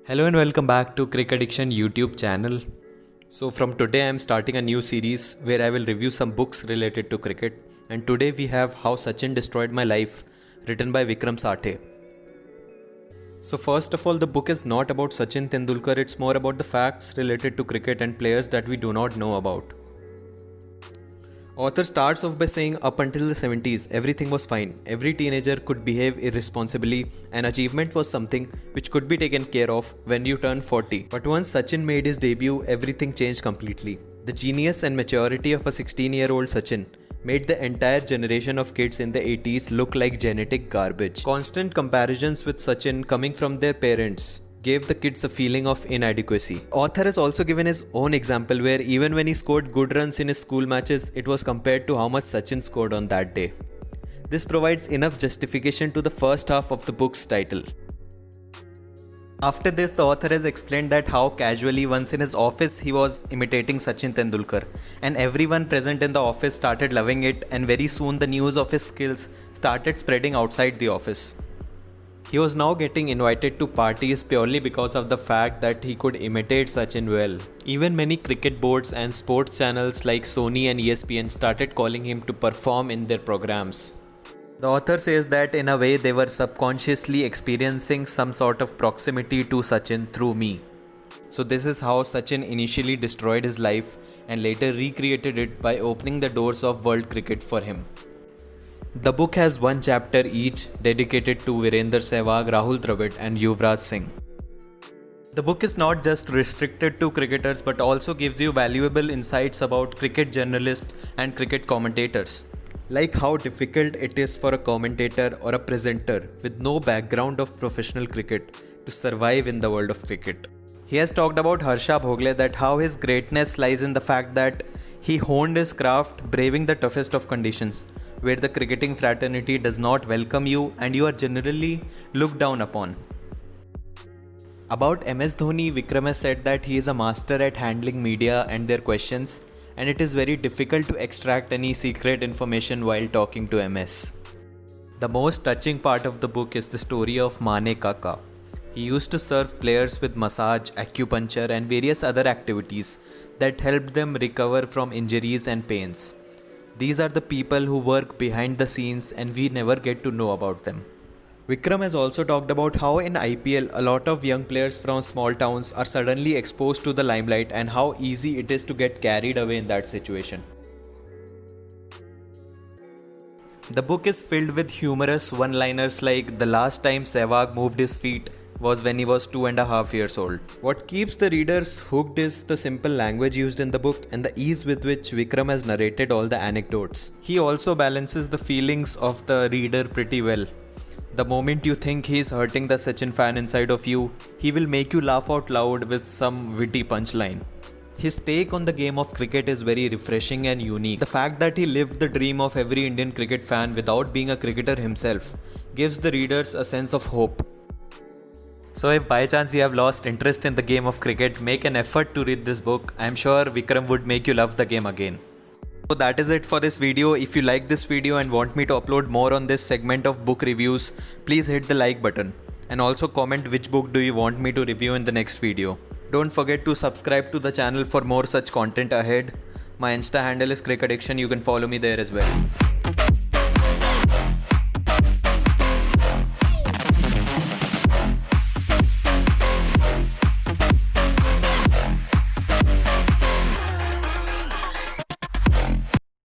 Hello and welcome back to Crick Addiction YouTube channel. So from today I am starting a new series where I will review some books related to cricket, and today we have How Sachin Destroyed My Life, written by Vikram Sathe. So first of all, the book is not about Sachin Tendulkar, it's more about the facts related to cricket and players that we do not know about. Author starts off by saying up until the 70s, everything was fine. Every teenager could behave irresponsibly, and achievement was something which could be taken care of when you turn 40. But once Sachin made his debut, everything changed completely. The genius and maturity of a 16-year-old Sachin made the entire generation of kids in the 80s look like genetic garbage. Constant comparisons with Sachin coming from their parents gave the kids a feeling of inadequacy. Author has also given his own example where even when he scored good runs in his school matches, it was compared to how much Sachin scored on that day. This provides enough justification to the first half of the book's title. After this, the author has explained that how casually once in his office he was imitating Sachin Tendulkar, and everyone present in the office started loving it, and very soon the news of his skills started spreading outside the office. He was now getting invited to parties purely because of the fact that he could imitate Sachin well. Even many cricket boards and sports channels like Sony and ESPN started calling him to perform in their programs. The author says that in a way they were subconsciously experiencing some sort of proximity to Sachin through me. So this is how Sachin initially destroyed his life and later recreated it by opening the doors of world cricket for him. The book has one chapter each dedicated to Virender Sehwag, Rahul Dravid and Yuvraj Singh. The book is not just restricted to cricketers but also gives you valuable insights about cricket journalists and cricket commentators. Like how difficult it is for a commentator or a presenter with no background of professional cricket to survive in the world of cricket. He has talked about Harsha Bhogle, that how his greatness lies in the fact that he honed his craft braving the toughest of conditions, where the cricketing fraternity does not welcome you and you are generally looked down upon. About MS Dhoni, Vikram has said that he is a master at handling media and their questions, and it is very difficult to extract any secret information while talking to MS. The most touching part of the book is the story of Mane Kaka. He used to serve players with massage, acupuncture and various other activities that helped them recover from injuries and pains. These are the people who work behind the scenes and we never get to know about them. Vikram has also talked about how in IPL a lot of young players from small towns are suddenly exposed to the limelight and how easy it is to get carried away in that situation. The book is filled with humorous one-liners like the last time Sehwag moved his feet was when he was 2.5 years old. What keeps the readers hooked is the simple language used in the book and the ease with which Vikram has narrated all the anecdotes. He also balances the feelings of the reader pretty well. The moment you think he is hurting the Sachin fan inside of you, he will make you laugh out loud with some witty punchline. His take on the game of cricket is very refreshing and unique. The fact that he lived the dream of every Indian cricket fan without being a cricketer himself gives the readers a sense of hope. So if by chance you have lost interest in the game of cricket, make an effort to read this book. I am sure Vikram would make you love the game again. So that is it for this video. If you like this video and want me to upload more on this segment of book reviews, please hit the like button. And also comment which book do you want me to review in the next video. Don't forget to subscribe to the channel for more such content ahead. My Insta handle is Crick Addiction. You can follow me there as well.